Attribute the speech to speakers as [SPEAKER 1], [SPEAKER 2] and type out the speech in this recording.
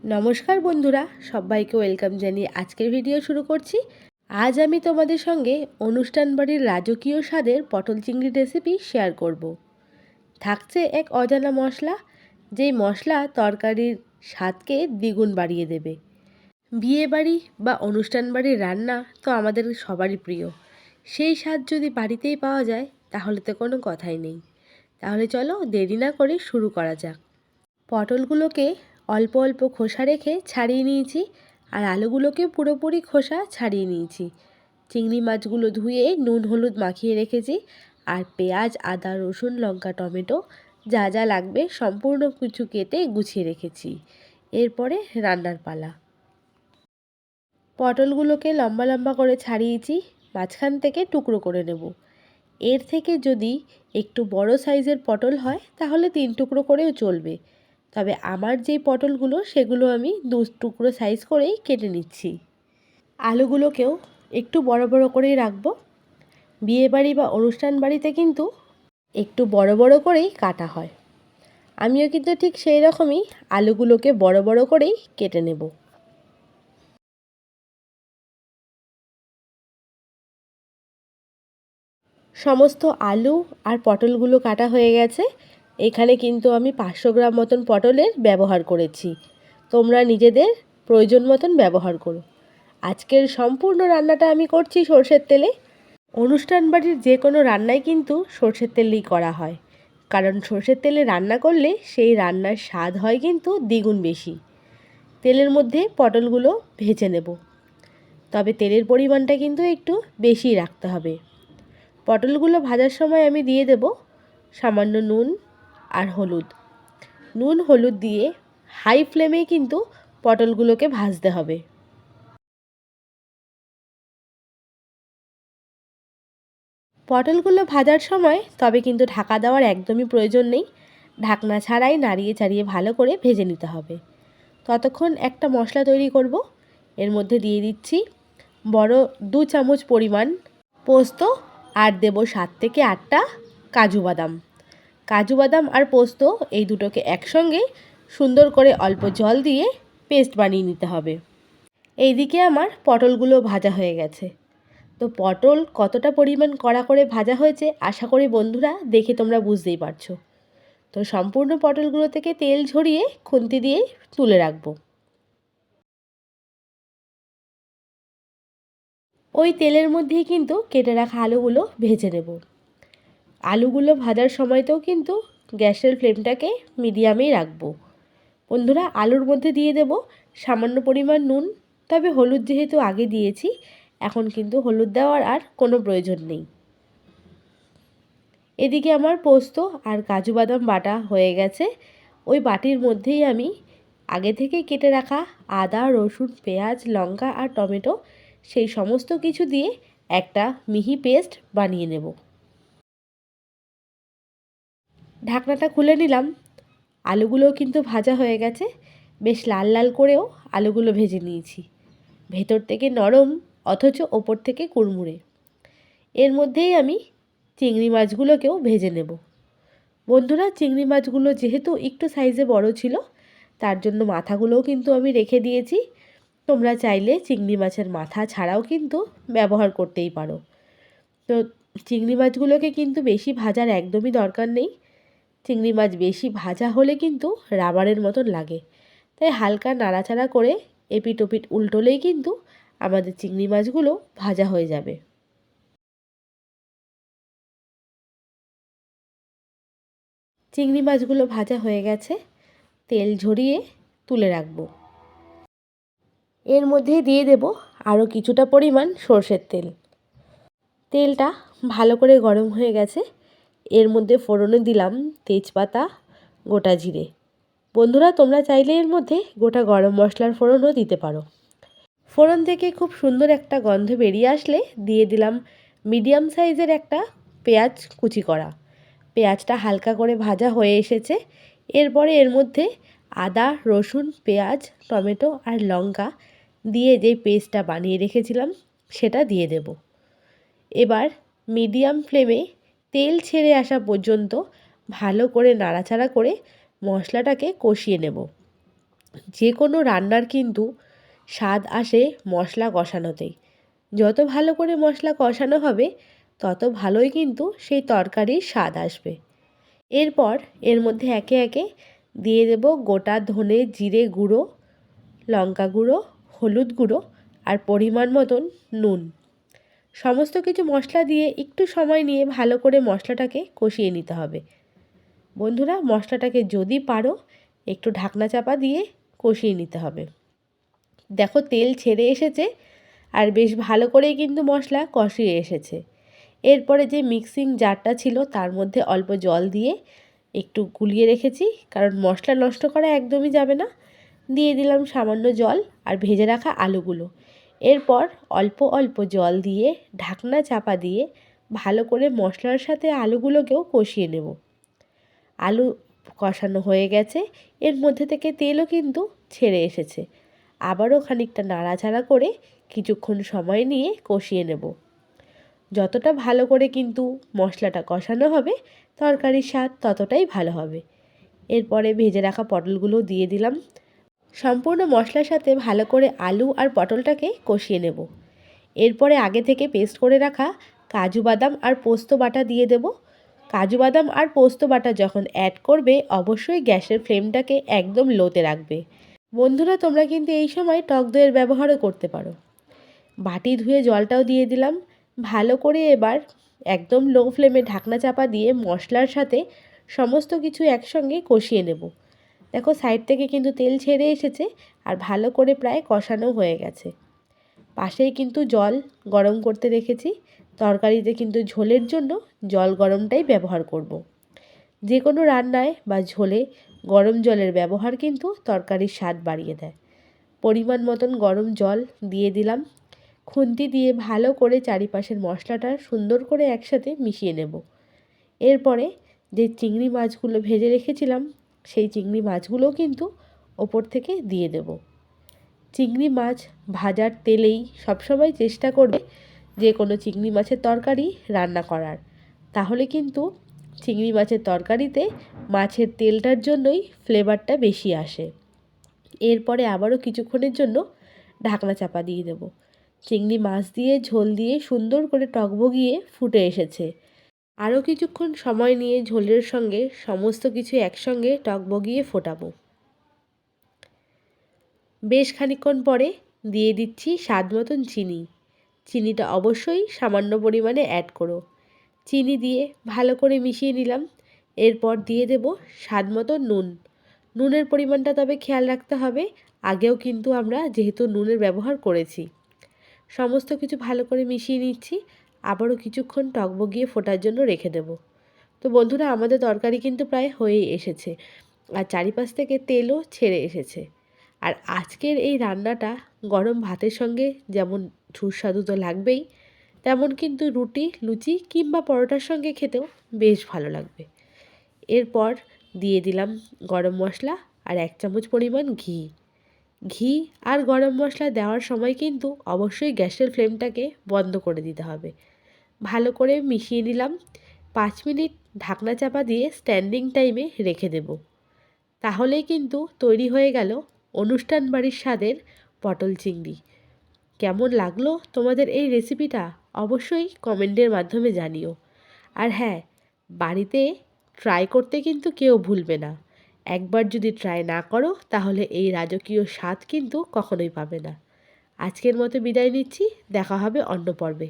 [SPEAKER 1] নমস্কার বন্ধুরা, সবাইকে ওয়েলকাম জানিয়ে আজকের ভিডিও শুরু করছি। আজ আমি তোমাদের সঙ্গে অনুষ্ঠান বাড়ির রাজকীয় স্বাদের পটল চিংড়ি রেসিপি শেয়ার করব। থাকছে এক অজানা মশলা, যেই মশলা তরকারির স্বাদকে দ্বিগুণ বাড়িয়ে দেবে। বিয়ে বাড়ি বা অনুষ্ঠান বাড়ির রান্না তো আমাদের সবারই প্রিয়। সেই স্বাদ যদি বাড়িতেই পাওয়া যায় তাহলে তো কোনো কথাই নেই। তাহলে চলো দেরি না করে শুরু করা যাক। পটলগুলোকে অল্প অল্প খোসা রেখে ছাড়িয়ে নিয়েছি, আর আলুগুলোকে পুরোপুরি খোসা ছাড়িয়ে নিয়েছি। চিংড়ি মাছগুলো ধুয়ে নুন হলুদ মাখিয়ে রেখেছি, আর পেঁয়াজ আদা রসুন লঙ্কা টমেটো যা যা লাগবে সম্পূর্ণ কিছু কেটে গুছিয়ে রেখেছি। এরপরে রান্নার পালা। পটলগুলোকে লম্বা লম্বা করে ছাড়িয়েছি, মাঝখান থেকে টুকরো করে নেব। এর থেকে যদি একটু বড় সাইজের পটল হয় তাহলে 3 টুকরো করেও চলবে, তবে আমার যেই পটলগুলো সেগুলো আমি 2 টুকরো সাইজ করেই কেটে নিচ্ছি। আলুগুলোকেও একটু বড় বড় করেই রাখবো। বিয়েবাড়ি বা অনুষ্ঠান বাড়িতে কিন্তু একটু বড় বড় করেই কাটা হয়। আমিও কিন্তু ঠিক সেই রকমই আলুগুলোকে বড় বড় করেই কেটে নেব। সমস্ত আলু আর পটলগুলো কাটা হয়ে গেছে। এখানে কিন্তু আমি 500 গ্রাম মতন পটলের ব্যবহার করেছি। তোমরা নিজেদের প্রয়োজন মতন ব্যবহার করো। আজকের সম্পূর্ণ রান্নাটা আমি করছি সরষের তেলে। অনুষ্ঠান বাড়ির যে কোনো রান্নাই কিন্তু সরষের তেলেই করা হয়, কারণ সরষের তেলে রান্না করলে সেই রান্নার স্বাদ হয় কিন্তু দ্বিগুণ বেশি। তেলের মধ্যে পটলগুলো ভেজে নেব, তবে তেলের পরিমাণটা কিন্তু একটু বেশিই রাখতে হবে। পটলগুলো ভাজার সময় আমি দিয়ে দেব সামান্য নুন আর হলুদ। নুন হলুদ দিয়ে হাই ফ্লেমে কিন্তু পটলগুলোকে ভাজতে হবে। পটলগুলো ভাজার সময় তবে কিন্তু ঢাকা দেওয়ার একদমই প্রয়োজন নেই। ঢাকনা ছাড়াই নাড়িয়ে চাড়িয়ে ভালো করে ভেজে নিতে হবে। ততক্ষণ একটা মশলা তৈরি করব। এর মধ্যে দিয়ে দিচ্ছি বড় 2 চামচ পরিমাণ পোস্ত, আর দেব 7 থেকে 8টা কাজু বাদাম। কাজু বাদাম আর পোস্ত এই দুটোকে একসঙ্গে সুন্দর করে অল্প জল দিয়ে পেস্ট বানিয়ে নিতে হবে। এইদিকে আমার পটলগুলো ভাজা হয়ে গেছে। তো পটল কতটা পরিমাণ কড়া করে ভাজা হয়েছে আশা করি বন্ধুরা দেখে তোমরা বুঝতেই পারছো। তো সম্পূর্ণ পটলগুলো থেকে তেল ঝরিয়ে খুন্তি দিয়ে তুলে রাখবো। ওই তেলের মধ্যেই কিন্তু কেটে রাখা আলুগুলো ভেজে নেব। আলুগুলো ভাজার সময়তেও কিন্তু গ্যাসের ফ্লেমটাকে মিডিয়ামেই রাখবো। বন্ধুরা, আলুর মধ্যে দিয়ে দেব সামান্য পরিমাণ নুন, তবে হলুদ যেহেতু আগে দিয়েছি এখন কিন্তু হলুদ দেওয়ার আর কোনো প্রয়োজন নেই। এদিকে আমার পোস্ত আর কাজু বাদাম বাটা হয়ে গেছে। ওই বাটির মধ্যেই আমি আগে থেকে কেটে রাখা আদা রসুন পেঁয়াজ লঙ্কা আর টমেটো সেই সমস্ত কিছু দিয়ে একটা মিহি পেস্ট বানিয়ে নেব। ঢাকনাটা খুলে নিলাম। আলুগুলোও কিন্তু ভাজা হয়ে গেছে। বেশ লাল লাল করেও আলুগুলো ভেজে নিয়েছি, ভেতর থেকে নরম অথচ ওপর থেকে কুড়মুড়ে। এর মধ্যেই আমি চিংড়ি মাছগুলোকেও ভেজে নেব। বন্ধুরা, চিংড়ি মাছগুলো যেহেতু একটু সাইজে বড় ছিল তার জন্য মাথাগুলোও কিন্তু আমি রেখে দিয়েছি। তোমরা চাইলে চিংড়ি মাছের মাথা ছাড়াও কিন্তু ব্যবহার করতেই পারো। তো চিংড়ি মাছগুলোকে কিন্তু বেশি ভাজার একদমই দরকার নেই। চিংড়ি মাছ বেশি ভাজা হলে কিন্তু রাবারের মতন লাগে, তাই হালকা নাড়াচাড়া করে এপিট ওপিট উল্টোলেই কিন্তু আমাদের চিংড়ি মাছগুলো ভাজা হয়ে যাবে। চিংড়ি মাছগুলো ভাজা হয়ে গেছে, তেল ঝরিয়ে তুলে রাখবো। এর মধ্যে দিয়ে দেব আরও কিছুটা পরিমাণ সর্ষের তেল। তেলটা ভালো করে গরম হয়ে গেছে। এর মধ্যে ফোড়নে দিলাম তেজপাতা গোটা জিরে। বন্ধুরা, তোমরা চাইলে এর মধ্যে গোটা গরম মশলার ফোড়নও দিতে পারো। ফোড়ন থেকে খুব সুন্দর একটা গন্ধ বেরিয়ে আসলে দিয়ে দিলাম মিডিয়াম সাইজের একটা পেঁয়াজ কুচি করা। পেঁয়াজটা হালকা করে ভাজা হয়ে এসেছে। এরপরে এর মধ্যে আদা রসুন পেঁয়াজ টমেটো আর লঙ্কা দিয়ে যে পেস্টটা বানিয়ে রেখেছিলাম সেটা দিয়ে দেব। এবার মিডিয়াম ফ্লেমে তেল ছেড়ে আসা পর্যন্ত ভালো করে নাড়াচাড়া করে মশলাটাকে কষিয়ে নেব। যে কোনো রান্নার কিন্তু স্বাদ আসে মশলা কষানোতেই। যত ভালো করে মশলা কষানো হবে তত ভালোই কিন্তু সেই তরকারির স্বাদ আসবে। এরপর এর মধ্যে একে একে দিয়ে দেব গোটা ধনে জিরে গুঁড়ো, লঙ্কা গুঁড়ো, হলুদ গুঁড়ো আর পরিমাণ মতন নুন। সমস্ত কিছু মশলা দিয়ে একটু সময় নিয়ে ভালো করে মশলাটাকে কষিয়ে নিতে হবে। বন্ধুরা, মশলাটাকে যদি পারো একটু ঢাকনা চাপা দিয়ে কষিয়ে নিতে হবে। দেখো তেল ছেড়ে এসেছে আর বেশ ভালো করেই কিন্তু মশলা কষিয়ে এসেছে। এরপরে যে মিক্সিং জারটা ছিল তার মধ্যে অল্প জল দিয়ে একটু গুলিয়ে রেখেছি, কারণ মশলা নষ্ট করা একদমই যাবে না। দিয়ে দিলাম সামান্য জল আর ভেজে রাখা আলুগুলো। এরপর অল্প অল্প জল দিয়ে ঢাকনা চাপা দিয়ে ভালো করে মশলার সাথে আলুগুলোকেও কষিয়ে নেব। আলু কষানো হয়ে গেছে, এর মধ্যে থেকে তেলও কিন্তু ছেড়ে এসেছে। আবারও খানিকটা নাড়াচাড়া করে কিছুক্ষণ সময় নিয়ে কষিয়ে নেব। যতটা ভালো করে কিন্তু মশলাটা কষানো হবে তরকারির স্বাদ ততটাই ভালো হবে। এরপরে ভেজে রাখা পটলগুলো দিয়ে দিলাম। সম্পূর্ণ মশলার সাথে ভালো করে আলু আর পটলটাকে কষিয়ে নেব। এরপরে আগে থেকে পেস্ট করে রাখা কাজু বাদাম আর পোস্ত বাটা দিয়ে দেব। কাজু বাদাম আর পোস্ত বাটা যখন অ্যাড করবে অবশ্যই গ্যাসের ফ্লেমটাকে একদম লোতে রাখবে। বন্ধুরা, তোমরা কিন্তু এই সময় টক দইয়ের ব্যবহারও করতে পারো। বাটি ধুয়ে জলটাও দিয়ে দিলাম। ভালো করে এবার একদম লো ফ্লেমে ঢাকনা চাপা দিয়ে মশলার সাথে সমস্ত কিছু একসঙ্গে কষিয়ে নেব। দেখো সাইড থেকে কিন্তু তেল ছেড়ে এসেছে আর ভালো করে প্রায় কষানো হয়ে গেছে। পাশেই কিন্তু জল গরম করতে রেখেছি। তরকারিতে কিন্তু ঝোলের জন্য জল গরমটাই ব্যবহার করব। যে কোনো রান্নায় বা ঝোলে গরম জলের ব্যবহার কিন্তু তরকারির স্বাদ বাড়িয়ে দেয়। পরিমাণ মতন গরম জল দিয়ে দিলাম। খুন্তি দিয়ে ভালো করে চারিপাশের মশলাটা সুন্দর করে একসাথে মিশিয়ে নেব। এরপরে যে চিংড়ি মাছগুলো ভেজে রেখেছিলাম সেই চিংড়ি মাছগুলোও কিন্তু ওপর থেকে দিয়ে দেব। চিংড়ি মাছ ভাজার তেলেই সবসময় চেষ্টা করবে যে কোনো চিংড়ি মাছের তরকারি রান্না করার, তাহলে কিন্তু চিংড়ি মাছের তরকারিতে মাছের তেলটার জন্যই ফ্লেভারটা বেশি আসে। এরপরে আবারও কিছুক্ষণের জন্য ঢাকনা চাপা দিয়ে দেব। চিংড়ি মাছ দিয়ে ঝোল দিয়ে সুন্দর করে টকবগিয়ে ফুটে এসেছে। আরও কিছুক্ষণ সময় নিয়ে ঝোলের সঙ্গে সমস্ত কিছু একসঙ্গে টকবগিয়ে ফোটাবো। বেশ খানিকক্ষণ পরে দিয়ে দিচ্ছি স্বাদ মতন চিনি। চিনিটা অবশ্যই সামান্য পরিমাণে অ্যাড করো। চিনি দিয়ে ভালো করে মিশিয়ে নিলাম। এরপর দিয়ে দেব স্বাদ মতো নুন। নুনের পরিমাণটা তবে খেয়াল রাখতে হবে, আগেও কিন্তু আমরা যেহেতু নুনের ব্যবহার করেছি। সমস্ত কিছু ভালো করে মিশিয়ে নিচ্ছি। আবারও কিছুক্ষণ টকবগিয়ে ফোটার জন্য রেখে দেব। তো বন্ধুরা, আমাদের তরকারি কিন্তু প্রায় হয়েই এসেছে আর চারিপাশ থেকে তেলও ছেড়ে এসেছে। আর আজকের এই রান্নাটা গরম ভাতের সঙ্গে যেমন সুস্বাদু তো লাগবেই, তেমন কিন্তু রুটি, লুচি কিংবা পরোটার সঙ্গে খেতেও বেশ ভালো লাগবে। এরপর দিয়ে দিলাম গরম মশলা আর 1 চামচ পরিমাণ ঘি। ঘি আর গরম মশলা দেওয়ার সময় কিন্তু অবশ্যই গ্যাসের ফ্লেমটাকে বন্ধ করে দিতে হবে। ভালো করে মিশিয়ে নিলাম। 5 মিনিট ঢাকনা চাপা দিয়ে স্ট্যান্ডিং টাইমে রেখে দেব। তাহলেই কিন্তু তৈরি হয়ে গেল অনুষ্ঠান বাড়ির স্বাদের পটল চিংড়ি। কেমন লাগলো তোমাদের এই রেসিপিটা অবশ্যই কমেন্টের মাধ্যমে জানিও। আর হ্যাঁ, বাড়িতে ট্রাই করতে কিন্তু কেউ ভুলবে না। একবার যদি ট্রাই না করো তাহলে এই রাজকীয় স্বাদ কিন্তু কখনোই পাবে না। আজকের মতো বিদায় নিচ্ছি, দেখা হবে অন্য পর্বে।